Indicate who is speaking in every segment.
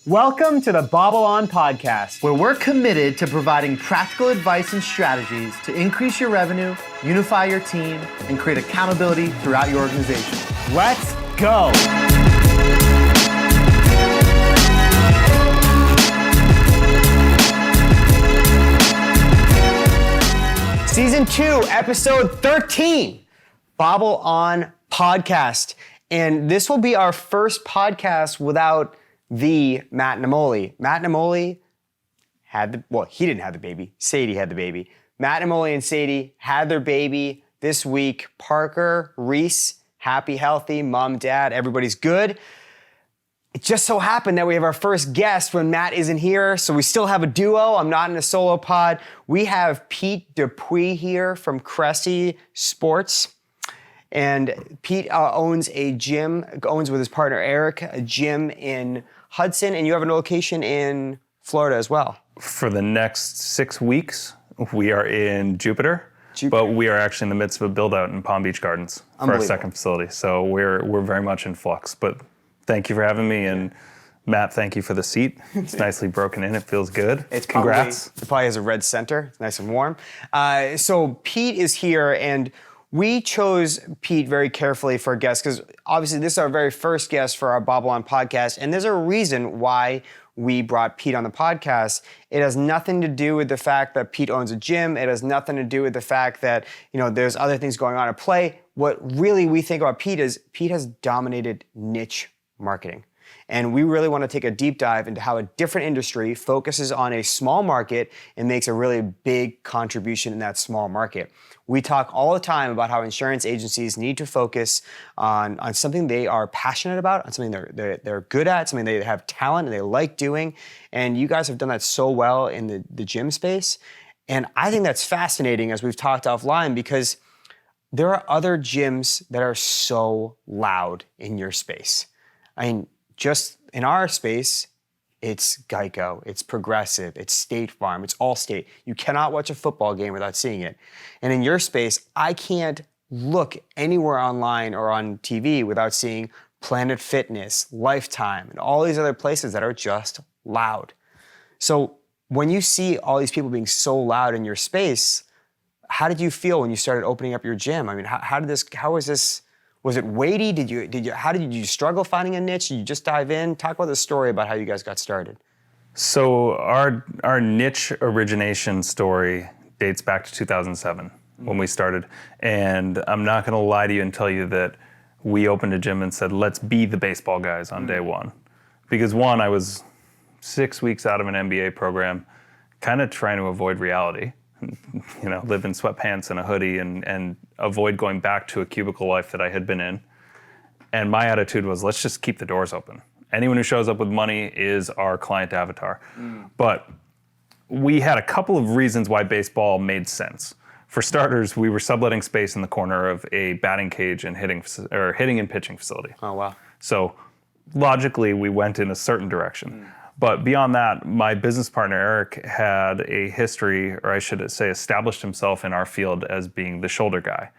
Speaker 1: Welcome to the BobbleOn podcast,
Speaker 2: where we're committed to providing practical advice and strategies to increase your revenue, unify your team, and create accountability throughout your organization.
Speaker 1: Let's go. Season 2, episode 13, BobbleOn podcast. And this will be our first podcast without the Matt Namoli. Matt Namoli he didn't have the baby. Sadie had the baby. Matt Namoli and Sadie had their baby this week. Parker, Reese, happy, healthy, mom, dad, everybody's good. It just so happened that we have our first guest when Matt isn't here, so we still have a duo. I'm not in a solo pod. We have Pete Dupuis here from Cressey Sports. And Pete owns with his partner Eric, a gym in Hudson, and you have a location in Florida as well.
Speaker 3: For the next 6 weeks, we are in Jupiter, but we are actually in the midst of a build out in Palm Beach Gardens for our second facility. So we're very much in flux, but thank you for having me. And Matt, thank you for the seat. It's nicely broken in. It feels good. Congrats.
Speaker 1: It probably has a red center. It's nice and warm. So Pete is here, and we chose Pete very carefully for a guest because obviously this is our very first guest for our BobbleOn podcast, and there's a reason why we brought Pete on the podcast. It has nothing to do with the fact that Pete owns a gym. It has nothing to do with the fact that, there's other things going on at play. What really we think about Pete is Pete has dominated niche marketing. And we really want to take a deep dive into how a different industry focuses on a small market and makes a really big contribution in that small market. We talk all the time about how insurance agencies need to focus on something they are passionate about, on something they're good at, something they have talent and they like doing. And you guys have done that so well in the gym space. And I think that's fascinating, as we've talked offline, because there are other gyms that are so loud in your space. I mean, just in our space, it's Geico, it's Progressive, it's State Farm, it's Allstate. You cannot watch a football game without seeing it. And in your space, I can't look anywhere online or on TV without seeing Planet Fitness, Lifetime, and all these other places that are just loud. So when you see all these people being so loud in your space, how did you feel when you started opening up your gym? I mean, how was this? Was it weighty? How did you struggle finding a niche? Did you just dive in? Talk about the story about how you guys got started.
Speaker 3: So our niche origination story dates back to 2007 when we started. And I'm not going to lie to you and tell you that we opened a gym and said, let's be the baseball guys on day one. Because one, I was 6 weeks out of an MBA program, kind of trying to avoid reality. Live in sweatpants and a hoodie and avoid going back to a cubicle life that I had been in. And my attitude was, let's just keep the doors open. Anyone who shows up with money is our client avatar. But we had a couple of reasons why baseball made sense. For starters, we were subletting space in the corner of a batting cage and hitting and pitching facility.
Speaker 1: Oh, wow.
Speaker 3: So logically, we went in a certain direction. But beyond that, my business partner, Eric, had a history, or I should say established himself in our field as being the shoulder guy.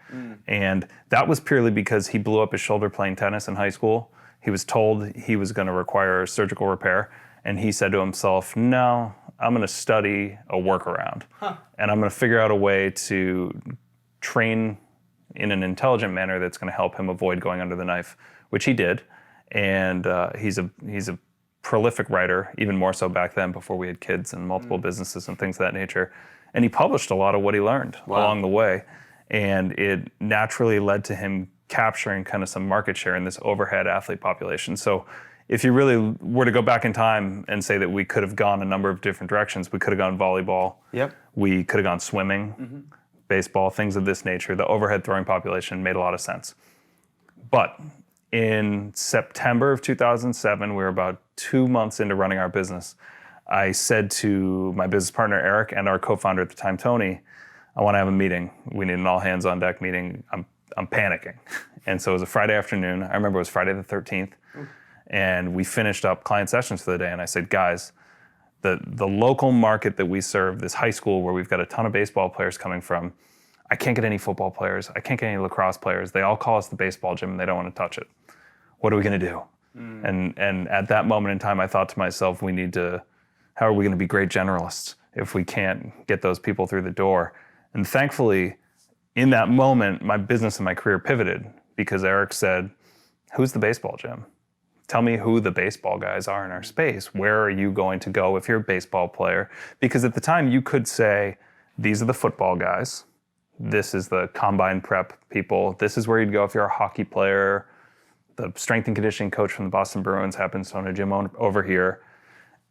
Speaker 3: And that was purely because he blew up his shoulder playing tennis in high school. He was told he was going to require surgical repair. And he said to himself, no, I'm going to study a workaround. And I'm going to figure out a way to train in an intelligent manner that's going to help him avoid going under the knife, which he did. And he's a prolific writer, even more so back then before we had kids and multiple businesses and things of that nature. And he published a lot of what he learned along the way. And it naturally led to him capturing kind of some market share in this overhead athlete population. So if you really were to go back in time and say that we could have gone a number of different directions, we could have gone volleyball, we could have gone swimming, baseball, things of this nature. The overhead throwing population made a lot of sense. But in September of 2007, we were about 2 months into running our business. I said to my business partner, Eric, and our co-founder at the time, Tony, I want to have a meeting. We need an all hands on deck meeting. I'm panicking. And so it was a Friday afternoon. I remember it was Friday the 13th. And we finished up client sessions for the day. And I said, guys, the local market that we serve, this high school where we've got a ton of baseball players coming from, I can't get any football players. I can't get any lacrosse players. They all call us the baseball gym and they don't want to touch it. What are we going to do? And at that moment in time, I thought to myself, how are we going to be great generalists if we can't get those people through the door? And thankfully, in that moment, my business and my career pivoted because Eric said, who's the baseball gym? Tell me who the baseball guys are in our space. Where are you going to go if you're a baseball player? Because at the time you could say, these are the football guys. This is the combine prep people. This is where you'd go if you're a hockey player. The strength and conditioning coach from the Boston Bruins happens to own a gym over here.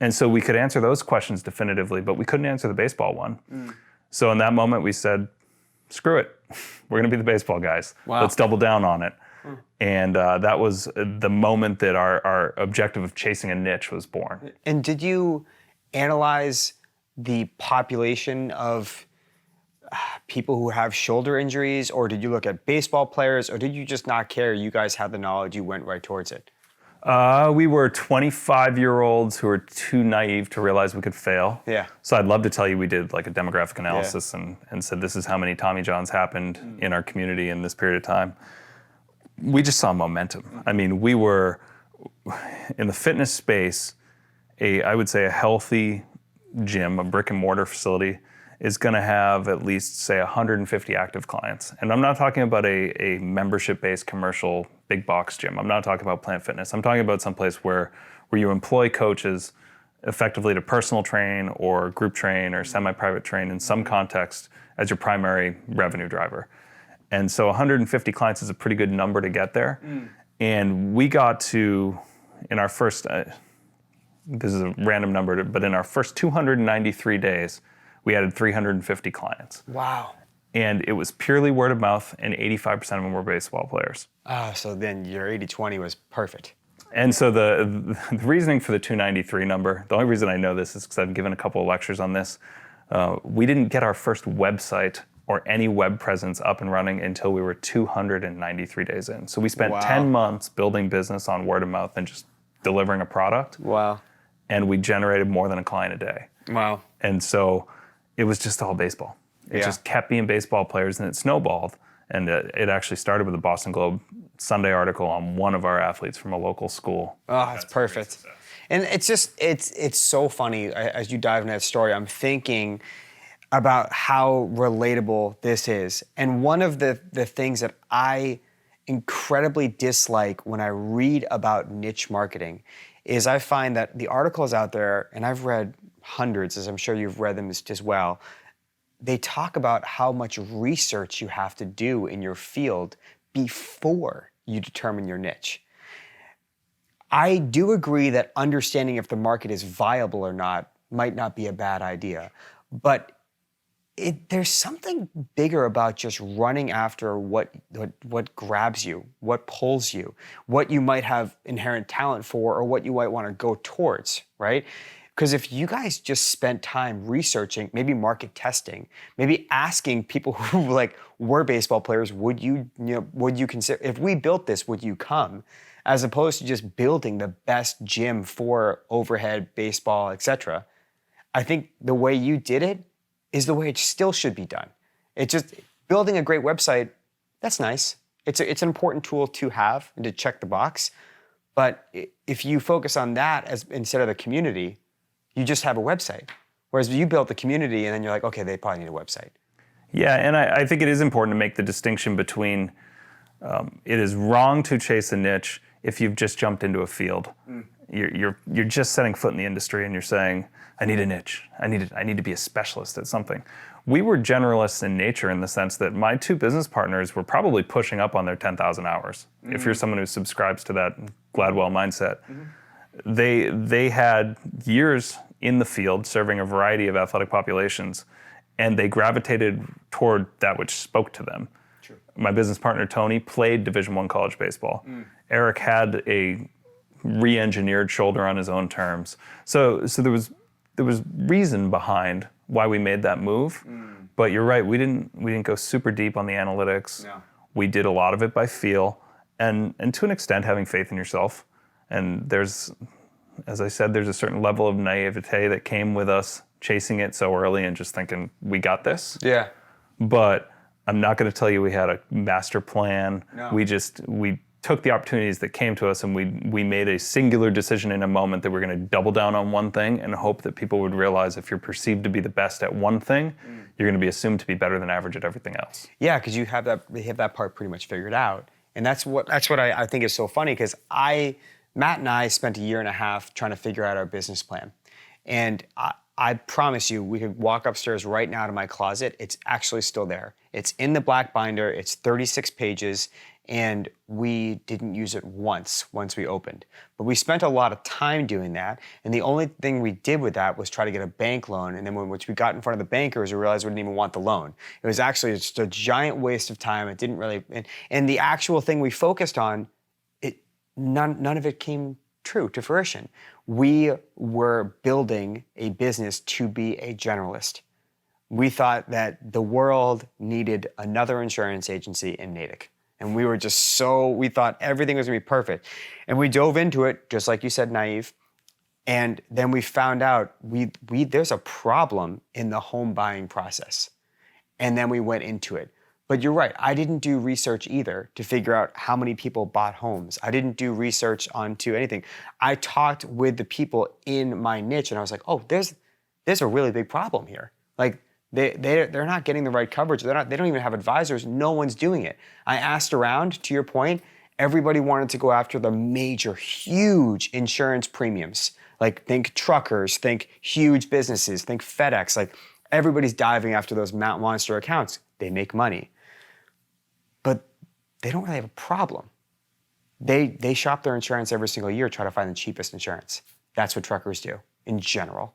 Speaker 3: And so we could answer those questions definitively, but we couldn't answer the baseball one. So in that moment we said, screw it. We're going to be the baseball guys.
Speaker 1: Wow.
Speaker 3: Let's double down on it. And that was the moment that our objective of chasing a niche was born.
Speaker 1: And did you analyze the population of people who have shoulder injuries, or did you look at baseball players, or did you just not care? You guys had the knowledge, you went right towards it.
Speaker 3: We were 25-year-olds who were too naive to realize we could fail.
Speaker 1: Yeah.
Speaker 3: So I'd love to tell you we did like a demographic analysis and said this is how many Tommy Johns happened in our community in this period of time. We just saw momentum. I mean, we were in the fitness space, I would say a healthy gym, a brick and mortar facility, is going to have at least, say, 150 active clients. And I'm not talking about a membership-based commercial big box gym. I'm not talking about Plant Fitness. I'm talking about someplace where you employ coaches effectively to personal train or group train or semi-private train in some context as your primary revenue driver. And so 150 clients is a pretty good number to get there. And we got to, in our first, this is a random number, but in our first 293 days, we added 350 clients.
Speaker 1: Wow.
Speaker 3: And it was purely word of mouth, and 85% of them were baseball players.
Speaker 1: So then your 80-20 was perfect.
Speaker 3: And so the reasoning for the 293 number, the only reason I know this is because I've given a couple of lectures on this. We didn't get our first website or any web presence up and running until we were 293 days in. So we spent 10 months building business on word of mouth and just delivering a product.
Speaker 1: Wow.
Speaker 3: And we generated more than a client a day.
Speaker 1: Wow.
Speaker 3: And so it was just all baseball. It just kept being baseball players, and it snowballed. And it actually started with a Boston Globe Sunday article on one of our athletes from a local school.
Speaker 1: Oh, that's perfect. And it's just, it's so funny as you dive into that story. I'm thinking about how relatable this is. And one of the things that I incredibly dislike when I read about niche marketing is I find that the articles out there, and I've read hundreds, as I'm sure you've read them as well, they talk about how much research you have to do in your field before you determine your niche. I do agree that understanding if the market is viable or not might not be a bad idea, but there's something bigger about just running after what grabs you, what pulls you, what you might have inherent talent for, or what you might want to go towards, right? Because if you guys just spent time researching, maybe market testing, maybe asking people who were baseball players, would you consider, if we built this, would you come? As opposed to just building the best gym for overhead, baseball, etc. I think the way you did it is the way it still should be done. It's just building a great website, that's nice. It's an important tool to have and to check the box. But if you focus on that instead of the community, you just have a website. Whereas you built the community and then you're like, okay, they probably need a website.
Speaker 3: Yeah, and I think it is important to make the distinction between it is wrong to chase a niche if you've just jumped into a field. You're just setting foot in the industry and you're saying, I need a niche. I need to be a specialist at something. We were generalists in nature in the sense that my two business partners were probably pushing up on their 10,000 hours. If you're someone who subscribes to that Gladwell mindset. They had years in the field serving a variety of athletic populations, and they gravitated toward that which spoke to them. True. My business partner, Tony, played Division I college baseball. Eric had a re-engineered shoulder on his own terms. So there was reason behind why we made that move. But you're right, we didn't go super deep on the analytics. No. We did a lot of it by feel, and to an extent having faith in yourself. And there's, as I said, there's a certain level of naivete that came with us chasing it so early and just thinking, we got this.
Speaker 1: Yeah.
Speaker 3: But I'm not going to tell you we had a master plan. No. We took the opportunities that came to us, and we made a singular decision in a moment that we're going to double down on one thing and hope that people would realize if you're perceived to be the best at one thing, you're going to be assumed to be better than average at everything else.
Speaker 1: Yeah, because you have that part pretty much figured out. And that's what I think is so funny, because Matt and I spent a year and a half trying to figure out our business plan. And I promise you, we could walk upstairs right now to my closet. It's actually still there. It's in the black binder. It's 36 pages. And we didn't use it once we opened. But we spent a lot of time doing that. And the only thing we did with that was try to get a bank loan. And then once we got in front of the bankers, we realized we didn't even want the loan. It was actually just a giant waste of time. It didn't really, and the actual thing we focused on, none of it came true to fruition. We were building a business to be a generalist. We thought that the world needed another insurance agency in Natick. And we thought everything was gonna be perfect. And we dove into it, just like you said, naive. And then we found out there's a problem in the home buying process. And then we went into it. But you're right, I didn't do research either to figure out how many people bought homes. I didn't do research onto anything. I talked with the people in my niche, and I was like, oh, there's a really big problem here. Like, they're not getting the right coverage. They don't even have advisors. No one's doing it. I asked around, to your point, everybody wanted to go after the major, huge insurance premiums. Like, think truckers, think huge businesses, think FedEx. Like, everybody's diving after those monster accounts. They make money. But they don't really have a problem. They shop their insurance every single year, try to find the cheapest insurance. That's what truckers do in general.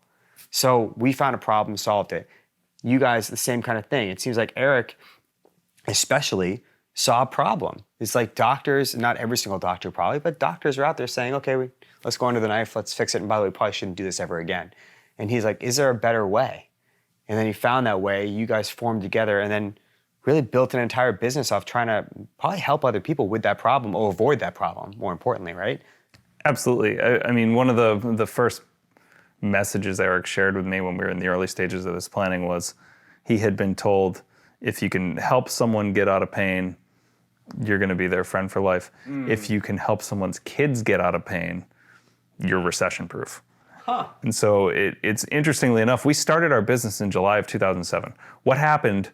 Speaker 1: So we found a problem, solved it. You guys, the same kind of thing. It seems like Eric, especially, saw a problem. It's like doctors, not every single doctor probably, but doctors are out there saying, okay, let's go under the knife, let's fix it, and by the way, we probably shouldn't do this ever again. And he's like, is there a better way? And then he found that way, you guys formed together, and then really built an entire business off trying to probably help other people with that problem or avoid that problem, more importantly, right?
Speaker 3: Absolutely. I mean, one of the first messages Eric shared with me when we were in the early stages of this planning was he had been told, if you can help someone get out of pain, you're going to be their friend for life. If you can help someone's kids get out of pain, you're recession proof.
Speaker 1: Huh.
Speaker 3: And so it's interestingly enough, we started our business in July of 2007. What happened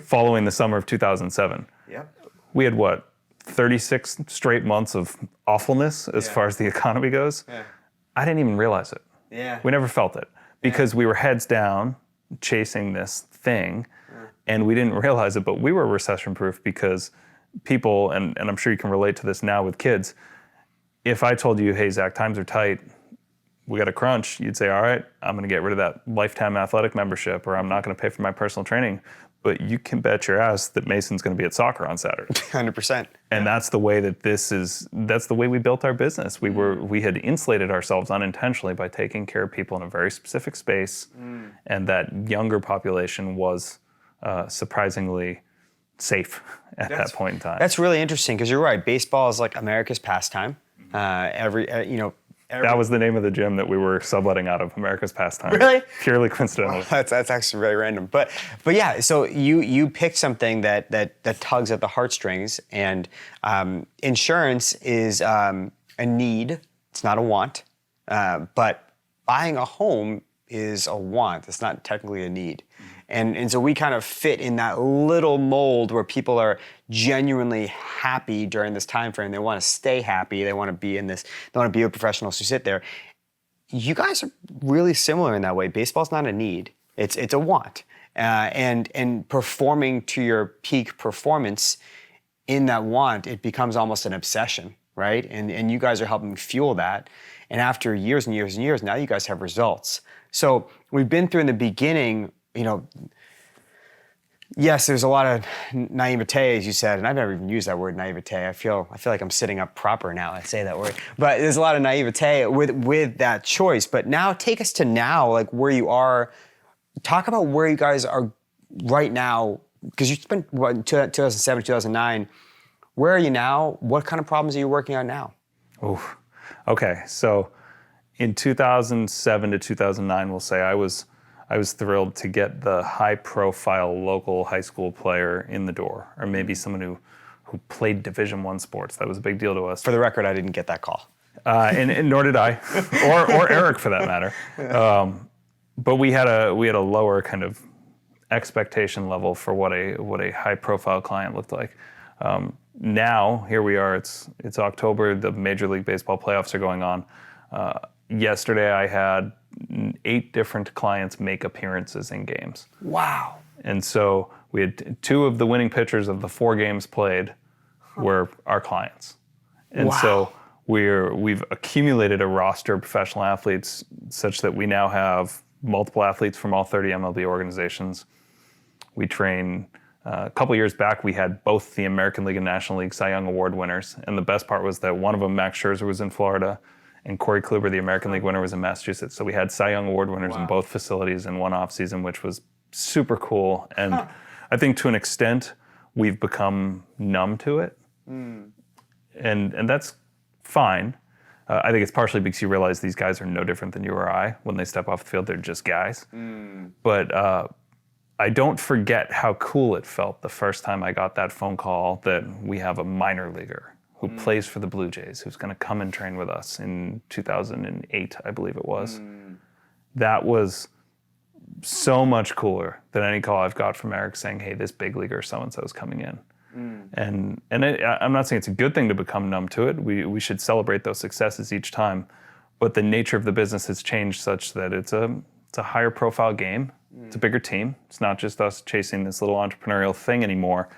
Speaker 3: following the summer of 2007?
Speaker 1: Yep.
Speaker 3: We had 36 straight months of awfulness as far as the economy goes.
Speaker 1: Yeah.
Speaker 3: I didn't even realize it.
Speaker 1: Yeah.
Speaker 3: We never felt it because we were heads down chasing this thing and we didn't realize it, but we were recession proof because people, and I'm sure you can relate to this now with kids, if I told you, hey, Zach, times are tight, we got a crunch, you'd say, all right, I'm going to get rid of that lifetime athletic membership, or I'm not going to pay for my personal training. But you can bet your ass that Mason's going to be at soccer on Saturday.
Speaker 1: 100%.
Speaker 3: And that's the way that that's the way we built our business. We had insulated ourselves unintentionally by taking care of people in a very specific space. And that younger population was surprisingly safe at that point in time.
Speaker 1: That's really interesting because you're right. Baseball is like America's pastime.
Speaker 3: That was the name of the gym that we were subletting out of, America's Pastime.
Speaker 1: Really?
Speaker 3: Purely coincidental.
Speaker 1: That's actually very random. But yeah, so you picked something that tugs at the heartstrings, and insurance is a need. It's not a want. But buying a home is a want. It's not technically a need. And so we kind of fit in that little mold where people are genuinely happy during this time frame. They want to stay happy. They want to be in this. They want to be with professionals who sit there. You guys are really similar in that way. Baseball's not a need. It's a want. And performing to your peak performance in that want, it becomes almost an obsession, right? And you guys are helping fuel that. And after years and years and years, now you guys have results. So we've been through in the beginning, yes, there's a lot of naivete, as you said, and I've never even used that word, naivete. I feel like I'm sitting up proper now. I say that word, but there's a lot of naivete with that choice. But now, take us to now, like where you are. Talk about where you guys are right now, because you spent 2007, 2009. Where are you now? What kind of problems are you working on now?
Speaker 3: Oof. Okay, so in 2007 to 2009, we'll say I was thrilled to get the high-profile local high school player in the door, or maybe someone who who played Division I sports. That was a big deal to us.
Speaker 1: For the record, I didn't get that call.
Speaker 3: And nor did I, or Eric for that matter. But we had a lower kind of expectation level for what a high profile client looked like. Now here we are. It's October. The Major League Baseball playoffs are going on. Yesterday I had 8 different clients make appearances in games.
Speaker 1: Wow.
Speaker 3: And so we had 2 of the winning pitchers of the 4 games played were our clients. And
Speaker 1: Wow.
Speaker 3: so we've accumulated a roster of professional athletes such that we now have multiple athletes from all 30 MLB organizations. We train, a couple years back, we had both the American League and National League Cy Young Award winners. And the best part was that one of them, Max Scherzer, was in Florida, and Corey Kluber, the American League winner, was in Massachusetts. So we had Cy Young Award winners in both facilities in one off season, which was super cool. And I think to an extent, we've become numb to it. And that's fine. I think it's partially because you realize these guys are no different than you or I. When they step off the field, they're just guys. But I don't forget how cool it felt the first time I got that phone call that we have a minor leaguer who plays for the Blue Jays, who's going to come and train with us in 2008, I believe it was. That was so much cooler than any call I've got from Eric saying, hey, this big leaguer so-and-so is coming in. And I'm not saying it's a good thing to become numb to it. We should celebrate those successes each time. But the nature of the business has changed such that it's a higher profile game. It's a bigger team. It's not just us chasing this little entrepreneurial thing anymore.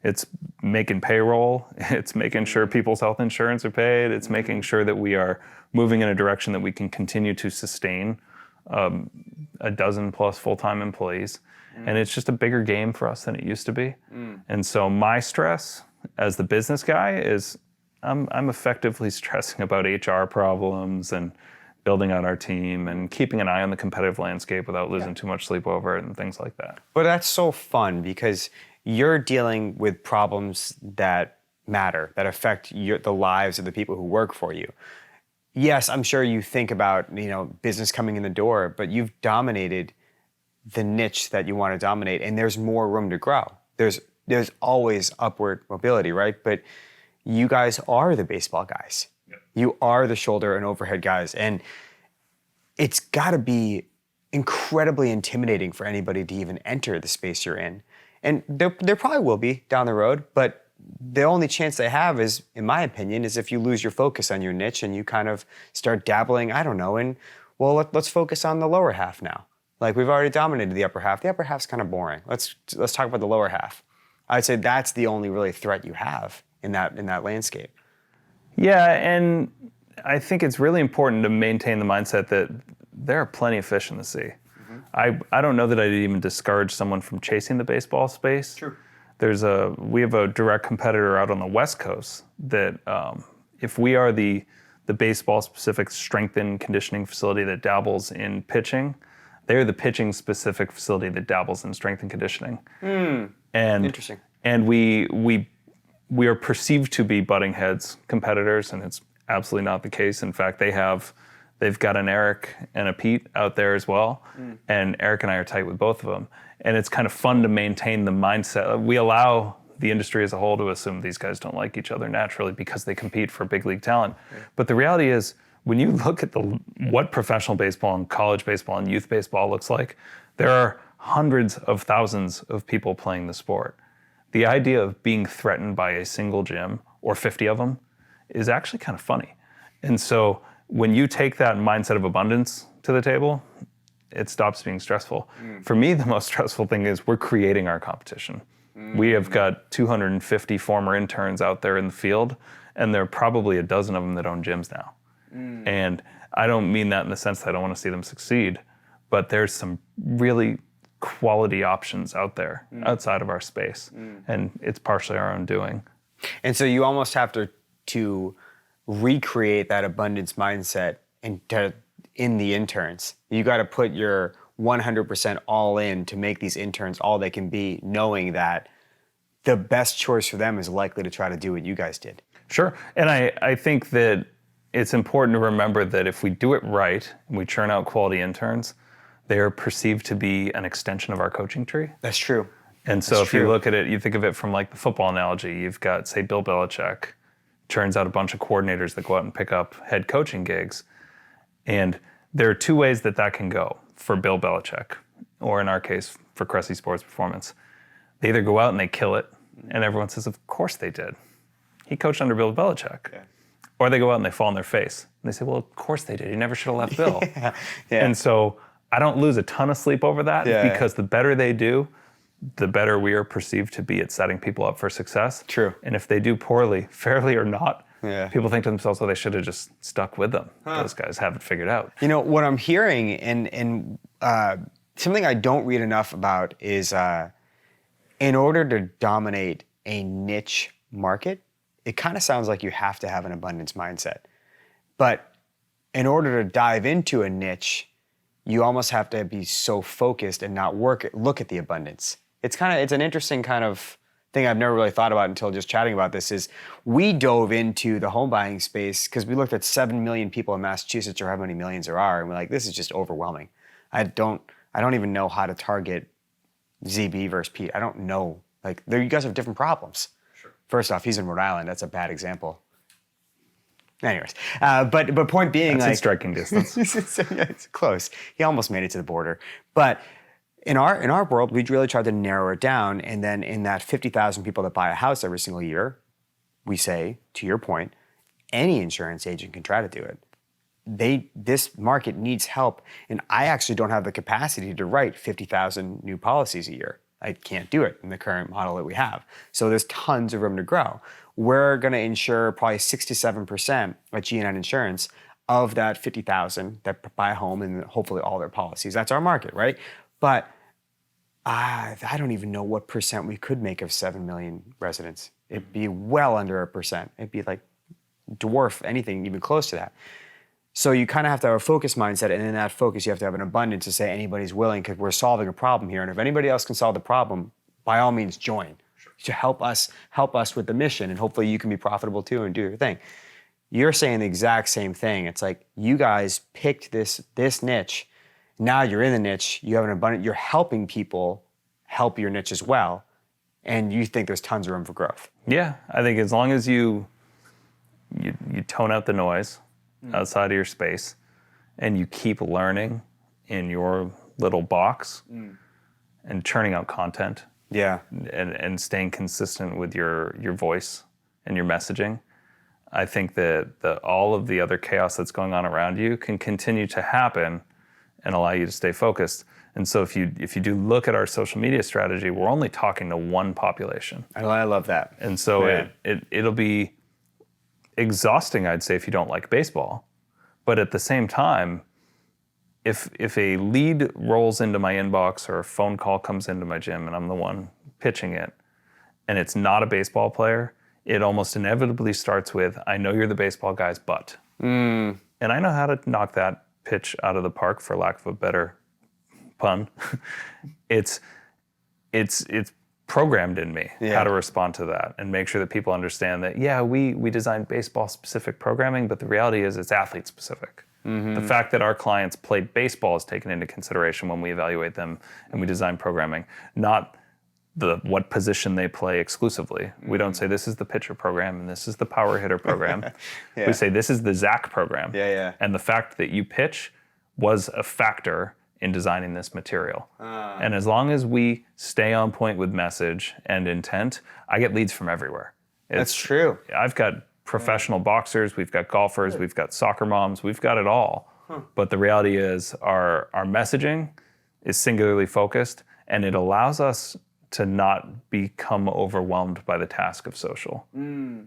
Speaker 3: It's making payroll. It's making sure people's health insurance are paid. It's making sure that we are moving in a direction that we can continue to sustain a dozen plus full-time employees. And it's just a bigger game for us than it used to be. And so my stress as the business guy is I'm effectively stressing about HR problems and building out our team and keeping an eye on the competitive landscape without losing too much sleep over it and things like that.
Speaker 1: But that's so fun because you're dealing with problems that matter, that affect the lives of the people who work for you. Yes, I'm sure you think about, business coming in the door, but you've dominated the niche that you want to dominate, and there's more room to grow. There's always upward mobility, right? But you guys are the baseball guys. Yep. You are the shoulder and overhead guys, and it's got to be incredibly intimidating for anybody to even enter the space you're in. And there probably will be down the road, but the only chance they have is, in my opinion, is if you lose your focus on your niche and you kind of start dabbling, I don't know, let's focus on the lower half now. Like, we've already dominated the upper half. The upper half's kind of boring. Let's talk about the lower half. I'd say that's the only really threat you have in that landscape.
Speaker 3: Yeah, and I think it's really important to maintain the mindset that there are plenty of fish in the sea. I don't know that I'd even discourage someone from chasing the baseball space.
Speaker 1: True.
Speaker 3: We have a direct competitor out on the West Coast that if we are the baseball-specific strength and conditioning facility that dabbles in pitching, they're the pitching-specific facility that dabbles in strength and conditioning. And
Speaker 1: Interesting.
Speaker 3: And we are perceived to be butting heads competitors, and it's absolutely not the case. In fact, they've got an Eric and a Pete out there as well, and Eric and I are tight with both of them. And it's kind of fun to maintain the mindset. We allow the industry as a whole to assume these guys don't like each other naturally because they compete for big league talent. Right. But the reality is, when you look at what professional baseball and college baseball and youth baseball looks like, there are hundreds of thousands of people playing the sport. The idea of being threatened by a single gym or 50 of them is actually kind of funny. And so when you take that mindset of abundance to the table, it stops being stressful. For me, the most stressful thing is we're creating our competition. We have got 250 former interns out there in the field, and there are probably a dozen of them that own gyms now. And I don't mean that in the sense that I don't want to see them succeed, but there's some really quality options out there outside of our space, and it's partially our own doing.
Speaker 1: And so you almost have to recreate that abundance mindset in the interns. You got to put your 100% all in to make these interns all they can be, knowing that the best choice for them is likely to try to do what you guys did.
Speaker 3: Sure, and I think that it's important to remember that if we do it right and we churn out quality interns, they are perceived to be an extension of our coaching tree.
Speaker 1: That's true.
Speaker 3: And so if you look at it, you think of it from like the football analogy. You've got, say, Bill Belichick turns out a bunch of coordinators that go out and pick up head coaching gigs. And there are two ways that can go for Bill Belichick, or in our case, for Cressey Sports Performance. They either go out and they kill it, and everyone says, of course they did. He coached under Bill Belichick. Yeah. Or they go out and they fall on their face. And they say, well, of course they did. He never should have left Bill. Yeah. And so I don't lose a ton of sleep over that because the better they do, the better we are perceived to be at setting people up for success.
Speaker 1: True.
Speaker 3: And if they do poorly, fairly or not, people think to themselves, oh, they should have just stuck with them. Those guys have it figured out.
Speaker 1: You know, what I'm hearing, and something I don't read enough about is in order to dominate a niche market, it kind of sounds like you have to have an abundance mindset. But in order to dive into a niche, you almost have to be so focused and not look at the abundance. It's an interesting kind of thing I've never really thought about until just chatting about this. Is we dove into the home buying space because we looked at 7 million people in Massachusetts, or how many millions there are, and we're like, this is just overwhelming. I don't even know how to target ZB versus Pete. I don't know. Like, you guys have different problems. Sure. First off, he's in Rhode Island. That's a bad example. Anyways, but point being,
Speaker 3: that's
Speaker 1: like,
Speaker 3: in striking distance.
Speaker 1: It's close. He almost made it to the border. But in our world, we really tried to narrow it down. And then in that 50,000 people that buy a house every single year, we say, to your point, any insurance agent can try to do it. This market needs help, and I actually don't have the capacity to write 50,000 new policies a year. I can't do it in the current model that we have. So there's tons of room to grow. We're going to insure probably 67% at G&N Insurance of that 50,000 that buy a home, and hopefully all their policies. That's our market, right? But I don't even know what percent we could make of 7 million residents. It'd be well under 1%. It'd be like dwarf anything even close to that. So you kind of have to have a focus mindset, and in that focus, you have to have an abundance to say anybody's willing, because we're solving a problem here. And if anybody else can solve the problem, by all means, join. To help us with the mission, and hopefully you can be profitable too and do your thing. You're saying the exact same thing. It's like you guys picked this niche. Now you're in the niche. You have an abundant. You're helping people help your niche as well, and you think there's tons of room for growth.
Speaker 3: Yeah, I think as long as you tone out the noise outside of your space, and you keep learning in your little box and churning out content.
Speaker 1: Yeah.
Speaker 3: And staying consistent with your voice and your messaging, I think that all of the other chaos that's going on around you can continue to happen and allow you to stay focused. And so if you do look at our social media strategy, we're only talking to one population.
Speaker 1: I love that.
Speaker 3: And so it'll be exhausting, I'd say, if you don't like baseball. But at the same time, if a lead rolls into my inbox or a phone call comes into my gym and I'm the one pitching it, and it's not a baseball player, it almost inevitably starts with, I know you're the baseball guy's butt. And I know how to knock that pitch out of the park, for lack of a better pun. It's programmed in me how to respond to that and make sure that people understand that, we designed baseball-specific programming, but the reality is it's athlete-specific. The fact that our clients played baseball is taken into consideration when we evaluate them and we design programming, not what position they play exclusively. We don't say this is the pitcher program and this is the power hitter program. We say this is the Zach program. And the fact that you pitch was a factor in designing this material. And as long as we stay on point with message and intent, I get leads from everywhere.
Speaker 1: That's true.
Speaker 3: I've got professional boxers, we've got golfers, we've got soccer moms, we've got it all. But the reality is our messaging is singularly focused, and it allows us to not become overwhelmed by the task of social.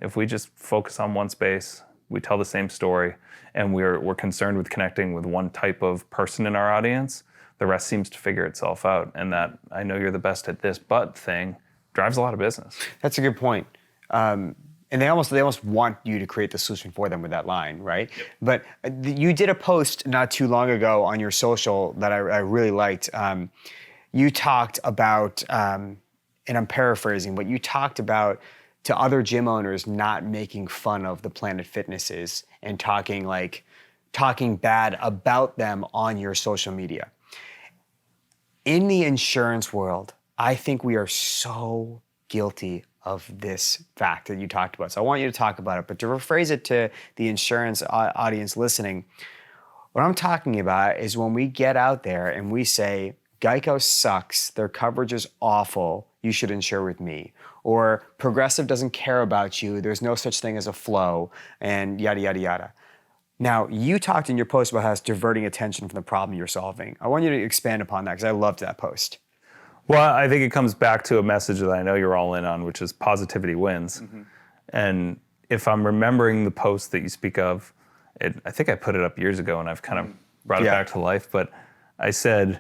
Speaker 3: If we just focus on one space, we tell the same story, and we're concerned with connecting with one type of person in our audience, the rest seems to figure itself out. And that I know you're the best at this but thing drives a lot of business.
Speaker 1: That's a good point. And they almost want you to create the solution for them with that line, right? But you did a post not too long ago on your social that I really liked. You talked about, and I'm paraphrasing, but you talked about to other gym owners not making fun of the Planet Fitnesses and talking bad about them on your social media. In the insurance world, I think we are so guilty of this fact that you talked about. So I want you to talk about it, but to rephrase it to the insurance audience listening, what I'm talking about is when we get out there and we say, Geico sucks, their coverage is awful, you should insure with me. Or Progressive doesn't care about you, there's no such thing as a flow, and yada, yada, yada. Now, you talked in your post about how it's diverting attention from the problem you're solving. I want you to expand upon that because I loved that post.
Speaker 3: Well, I think it comes back to a message that I know you're all in on, which is positivity wins. And if I'm remembering the post that you speak of, I think I put it up years ago and I've kind of brought it back to life, but I said,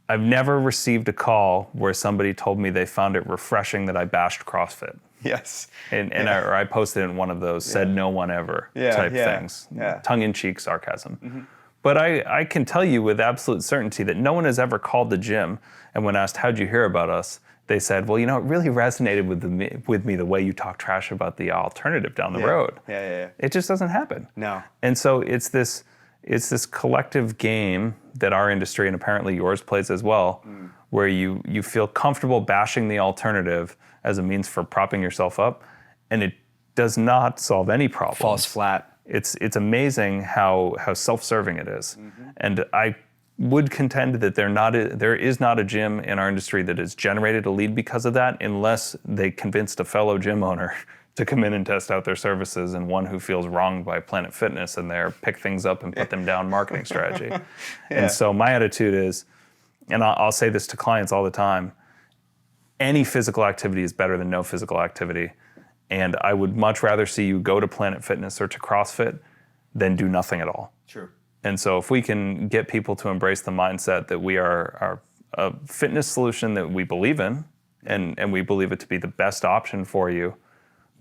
Speaker 3: I've never received a call where somebody told me they found it refreshing that I bashed CrossFit.
Speaker 1: Yes.
Speaker 3: Or I posted in one of those, said no one ever type things, tongue-in-cheek sarcasm. But I can tell you with absolute certainty that no one has ever called the gym and when asked, how'd you hear about us? They said, well, it really resonated with me the way you talk trash about the alternative down the road. It just doesn't happen.
Speaker 1: No.
Speaker 3: And so it's this collective game that our industry, and apparently yours, plays as well, where you feel comfortable bashing the alternative as a means for propping yourself up, and it does not solve any problems.
Speaker 1: Falls flat.
Speaker 3: It's amazing how self-serving it is. And I would contend that there is not a gym in our industry that has generated a lead because of that, unless they convinced a fellow gym owner to come in and test out their services, and one who feels wronged by Planet Fitness and their pick things up and put them down marketing strategy. And so my attitude is, and I'll say this to clients all the time, any physical activity is better than no physical activity. And I would much rather see you go to Planet Fitness or to CrossFit than do nothing at all.
Speaker 1: True.
Speaker 3: And so if we can get people to embrace the mindset that we are a fitness solution that we believe in, and we believe it to be the best option for you,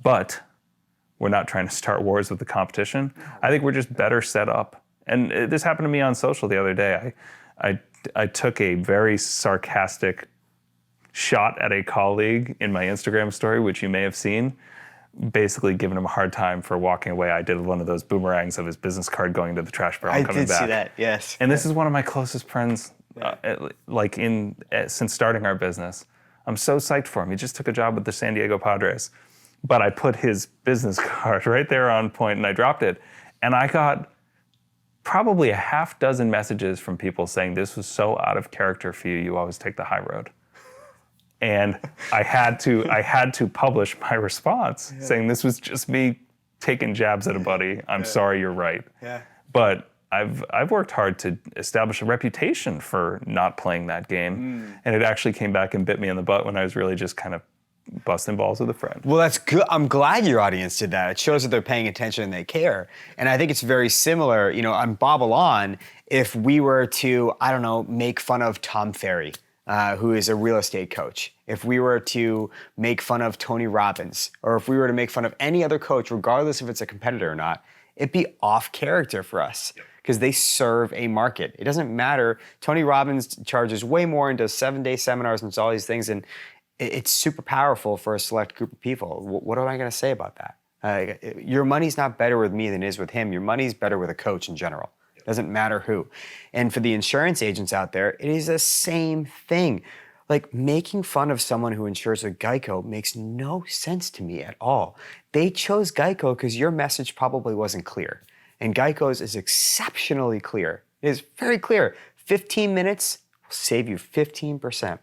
Speaker 3: but we're not trying to start wars with the competition, I think we're just better set up. And this happened to me on social the other day. I took a very sarcastic shot at a colleague in my Instagram story, which you may have seen, basically giving him a hard time for walking away. I did one of those boomerangs of his business card going to the trash barrel and coming back.
Speaker 1: I did see that, yes.
Speaker 3: And this is one of my closest friends, since starting our business. I'm so psyched for him. He just took a job with the San Diego Padres. But I put his business card right there on point and I dropped it. And I got probably a half dozen messages from people saying, this was so out of character for you, you always take the high road. And I had to publish my response saying this was just me taking jabs at a buddy. I'm sorry, you're right. But I've worked hard to establish a reputation for not playing that game. And it actually came back and bit me in the butt when I was really just kind of busting balls with a friend.
Speaker 1: Well, that's good. I'm glad your audience did that. It shows that they're paying attention and they care. And I think it's very similar, on BobbleOn, if we were to, make fun of Tom Ferry, who is a real estate coach, if we were to make fun of Tony Robbins, or if we were to make fun of any other coach, regardless if it's a competitor or not, it'd be off character for us because they serve a market. It doesn't matter. Tony Robbins charges way more and does 7-day seminars and does all these things, and it's super powerful for a select group of people. What am I going to say about that? Your money's not better with me than it is with him. Your money's better with a coach in general. Doesn't matter who. And for the insurance agents out there, it is the same thing. Like, making fun of someone who insures with Geico makes no sense to me at all. They chose Geico because your message probably wasn't clear. And Geico's is exceptionally clear. It is very clear. 15 minutes will save you 15%.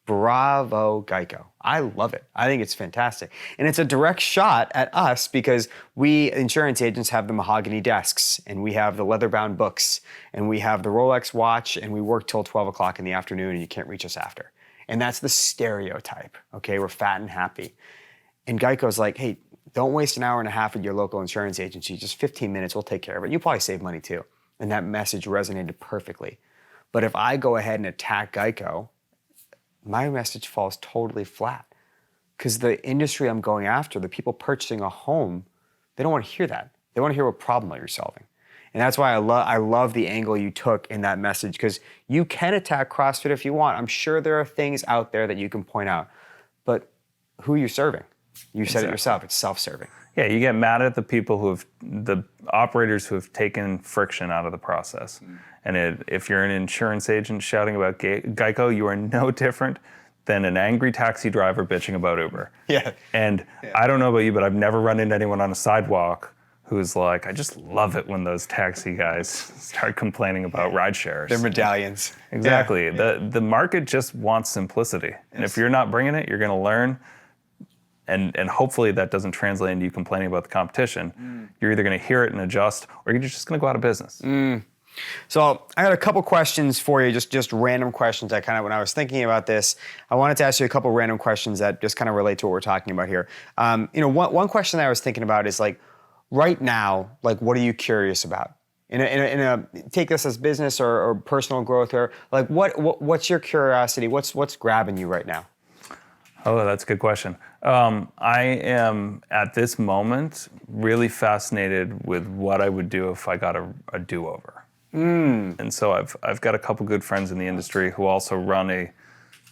Speaker 1: Bravo, Geico. I love it. I think it's fantastic. And it's a direct shot at us because we insurance agents have the mahogany desks, and we have the leather-bound books, and we have the Rolex watch, and we work till 12 o'clock in the afternoon and you can't reach us after. And that's the stereotype, okay? We're fat and happy. And Geico's like, hey, don't waste an hour and a half at your local insurance agency. Just 15 minutes, we'll take care of it. You probably save money too. And that message resonated perfectly. But if I go ahead and attack Geico, my message falls totally flat because the industry I'm going after, the people purchasing a home, they don't want to hear that. They want to hear what problem that you're solving. And that's why I love the angle you took in that message, because you can attack CrossFit if you want. I'm sure there are things out there that you can point out, but who are you serving? You said it yourself, it's self-serving.
Speaker 3: Yeah, you get mad at the people the operators who have taken friction out of the process. And if you're an insurance agent shouting about Geico, you are no different than an angry taxi driver bitching about Uber.
Speaker 1: Yeah.
Speaker 3: And I don't know about you, but I've never run into anyone on a sidewalk who's like, I just love it when those taxi guys start complaining about ride shares.
Speaker 1: They're medallions.
Speaker 3: Exactly.
Speaker 1: Yeah.
Speaker 3: The market just wants simplicity. And if you're not bringing it, you're going to learn. And hopefully that doesn't translate into you complaining about the competition. You're either going to hear it and adjust, or you're just going to go out of business.
Speaker 1: So I got a couple questions for you, just random questions. When I was thinking about this, I wanted to ask you a couple random questions that just kind of relate to what we're talking about here. One question that I was thinking about is like, right now, like, what are you curious about? Take this as business or personal growth, or like, what's your curiosity? What's grabbing you right now?
Speaker 3: Oh, that's a good question. I am at this moment really fascinated with what I would do if I got a do-over. And so I've got a couple good friends in the industry who also run a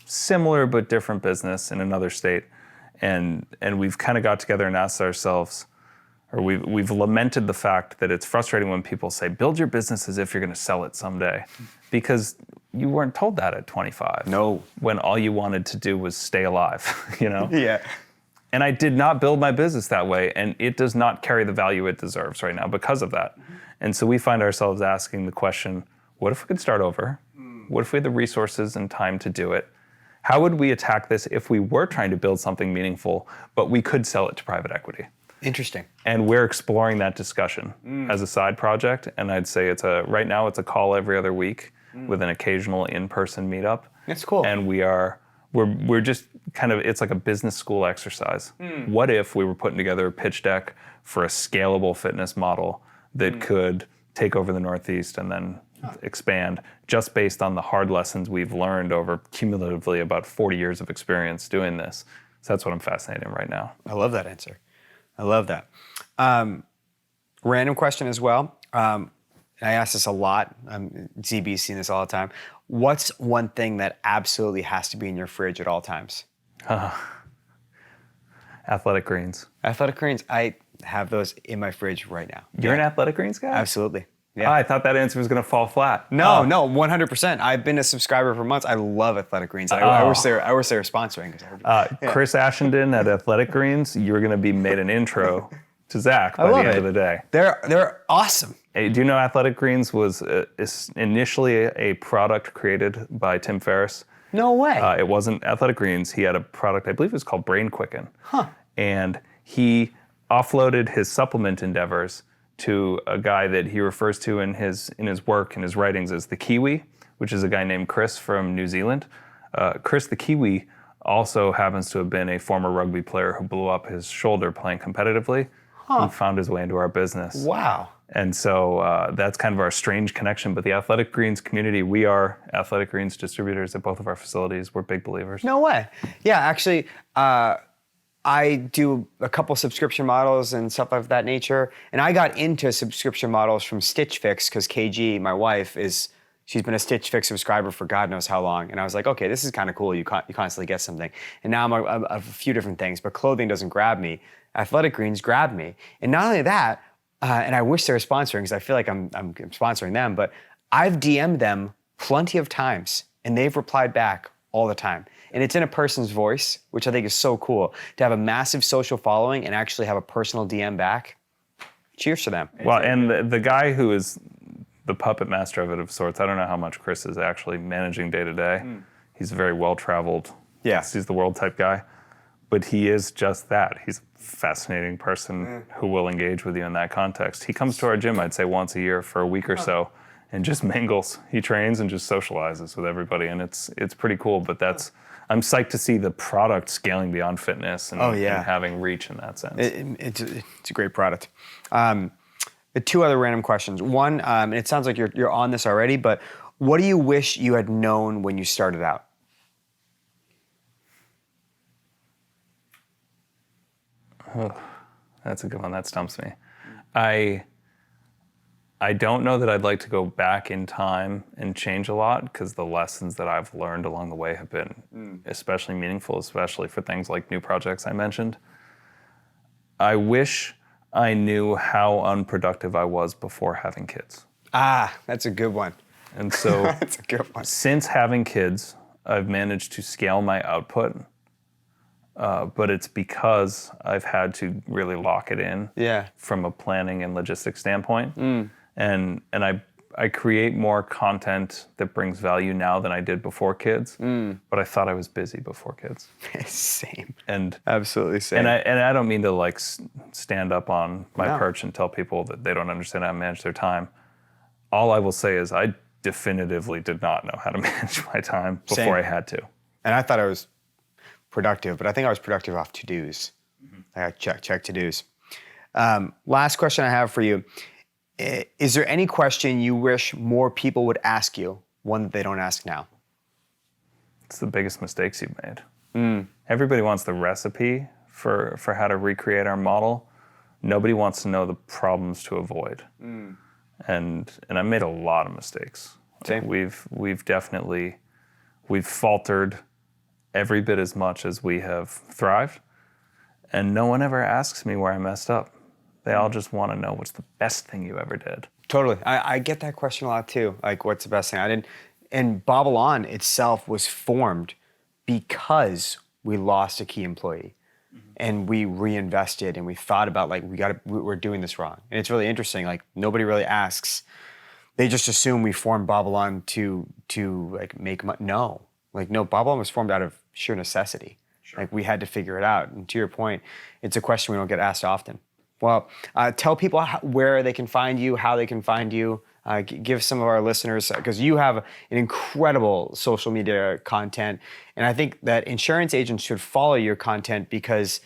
Speaker 3: similar but different business in another state, and we've kind of got together and asked ourselves, or we've lamented the fact that it's frustrating when people say, build your business as if you're going to sell it someday, because you weren't told that at 25.
Speaker 1: No.
Speaker 3: When all you wanted to do was stay alive,
Speaker 1: Yeah.
Speaker 3: And I did not build my business that way, and it does not carry the value it deserves right now because of that. And so we find ourselves asking the question, what if we could start over? What if we had the resources and time to do it? How would we attack this if we were trying to build something meaningful, but we could sell it to private equity?
Speaker 1: Interesting.
Speaker 3: And we're exploring that discussion as a side project. And I'd say right now it's a call every other week with an occasional in-person meetup.
Speaker 1: That's cool.
Speaker 3: And we're just kind of, it's like a business school exercise. What if we were putting together a pitch deck for a scalable fitness model that could take over the Northeast and then expand, just based on the hard lessons we've learned over cumulatively about 40 years of experience doing this. So that's what I'm fascinated in right now.
Speaker 1: I love that answer. I love that. Random question as well. I ask this a lot. ZB's seen this all the time. What's one thing that absolutely has to be in your fridge at all times?
Speaker 3: Athletic greens.
Speaker 1: Athletic greens. I have those in my fridge right now.
Speaker 3: You're an athletic greens guy?
Speaker 1: Absolutely. Yeah.
Speaker 3: I thought that answer was going to fall flat.
Speaker 1: No, 100%. I've been a subscriber for months. I love Athletic Greens. I wish they were sponsoring.
Speaker 3: Chris Ashenden at Athletic Greens, you're going to be made an intro to Zach by the end of the day.
Speaker 1: They're awesome.
Speaker 3: Hey, do you know Athletic Greens was initially a product created by Tim Ferriss?
Speaker 1: No way.
Speaker 3: It wasn't Athletic Greens. He had a product, I believe it was called Brain Quicken. And he offloaded his supplement endeavors to a guy that he refers to in his work and his writings as the Kiwi, which is a guy named Chris from New Zealand. Chris the Kiwi also happens to have been a former rugby player who blew up his shoulder playing competitively and found his way into our business.
Speaker 1: Wow.
Speaker 3: And so that's kind of our strange connection. But the Athletic Greens community, we are Athletic Greens distributors at both of our facilities. We're big believers.
Speaker 1: No way. Yeah, actually, I do a couple subscription models and stuff of that nature. And I got into subscription models from Stitch Fix because KG, my wife, she's been a Stitch Fix subscriber for God knows how long. And I was like, okay, this is kind of cool. You constantly get something. And now I'm a few different things, but clothing doesn't grab me. Athletic Greens grabbed me. And not only that, and I wish they were sponsoring because I feel like I'm sponsoring them, but I've DM'd them plenty of times and they've replied back all the time. And it's in a person's voice, which I think is so cool. To have a massive social following and actually have a personal DM back, cheers to them.
Speaker 3: Well, and the guy who is the puppet master of it of sorts, I don't know how much Chris is actually managing day to day. He's a very well-traveled, sees the world type guy. But he is just that. He's a fascinating person who will engage with you in that context. He comes to our gym, I'd say, once a year for a week or so and just mingles. He trains and just socializes with everybody, and it's pretty cool. But I'm psyched to see the product scaling beyond fitness and having reach in that sense.
Speaker 1: It's a great product. Two other random questions. One, and it sounds like you're on this already, but what do you wish you had known when you started out?
Speaker 3: Oh, that's a good one. That stumps me. I don't know that I'd like to go back in time and change a lot because the lessons that I've learned along the way have been especially meaningful, especially for things like new projects I mentioned. I wish I knew how unproductive I was before having kids.
Speaker 1: That's a good one.
Speaker 3: And so
Speaker 1: That's a good one.
Speaker 3: since having kids, I've managed to scale my output, but it's because I've had to really lock it in from a planning and logistics standpoint. And I create more content that brings value now than I did before kids, but I thought I was busy before kids.
Speaker 1: Same.
Speaker 3: And
Speaker 1: Absolutely same.
Speaker 3: and I don't mean to like stand up on my
Speaker 1: No.
Speaker 3: perch and tell people that they don't understand how to manage their time. All I will say is I definitively did not know how to manage my time before
Speaker 1: Same.
Speaker 3: I had to.
Speaker 1: And I thought I was productive, but I think I was productive off to-dos. I got check to-dos. Last question I have for you. Is there any question you wish more people would ask you, one that they don't ask now?
Speaker 3: It's the biggest mistakes you've made. Everybody wants the recipe for how to recreate our model. Nobody wants to know the problems to avoid. And I made a lot of mistakes.
Speaker 1: Same.
Speaker 3: We've definitely faltered every bit as much as we have thrived. And no one ever asks me where I messed up. They all just want to know what's the best thing you ever did.
Speaker 1: Totally. I get that question a lot too. Like, what's the best thing I did? And BobbleOn itself was formed because we lost a key employee. And we reinvested and we thought about like, we're doing this wrong. And it's really interesting. Like, nobody really asks. They just assume we formed BobbleOn to like make money. No, BobbleOn was formed out of sheer necessity. Sure. Like, we had to figure it out. And to your point, it's a question we don't get asked often. Well, tell people where they can find you, how they can find you. Give some of our listeners, because you have an incredible social media content. And I think that insurance agents should follow your content because,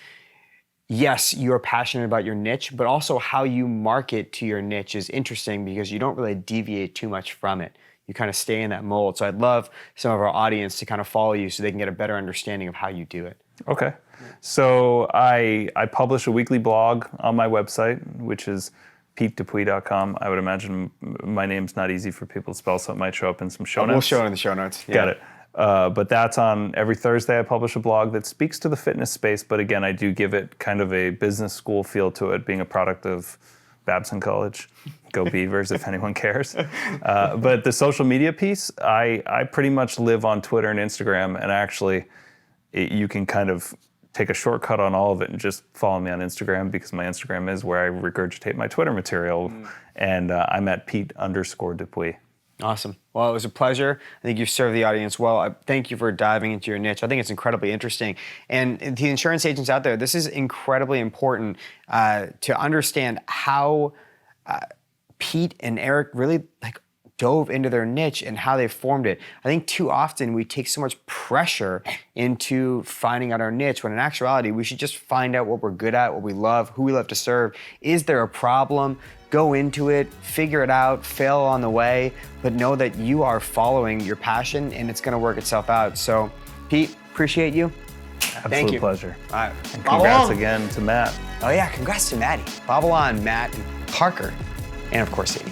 Speaker 1: yes, you're passionate about your niche, but also how you market to your niche is interesting because you don't really deviate too much from it. You kind of stay in that mold. So I'd love some of our audience to kind of follow you so they can get a better understanding of how you do it.
Speaker 3: Okay. So I publish a weekly blog on my website, which is petedupuis.com. I would imagine my name's not easy for people to spell, so it might show up in some show notes.
Speaker 1: We'll show it in the show notes. Yeah.
Speaker 3: Got it. But that's on every Thursday. I publish a blog that speaks to the fitness space, but again, I do give it kind of a business school feel to it, being a product of Babson College. Go Beavers, if anyone cares. But the social media piece, I pretty much live on Twitter and Instagram, and actually, you can kind of take a shortcut on all of it and just follow me on Instagram because my Instagram is where I regurgitate my Twitter material. And I'm at Pete_Dupuis.
Speaker 1: Awesome. Well, it was a pleasure. I think you've served the audience well. Thank you for diving into your niche. I think it's incredibly interesting. And the insurance agents out there, this is incredibly important to understand how Pete and Eric really dove into their niche and how they formed it. I think too often we take so much pressure into finding out our niche when in actuality we should just find out what we're good at, what we love, who we love to serve. Is there a problem? Go into it, figure it out, fail on the way, but know that you are following your passion and it's gonna work itself out. So Pete, appreciate you. Thank you.
Speaker 3: Pleasure.
Speaker 1: All right.
Speaker 3: And congrats
Speaker 1: BobbleOn.
Speaker 3: again to Matt.
Speaker 1: Oh yeah, congrats to Maddie. BobbleOn, Matt, and Parker, and of course Sadie.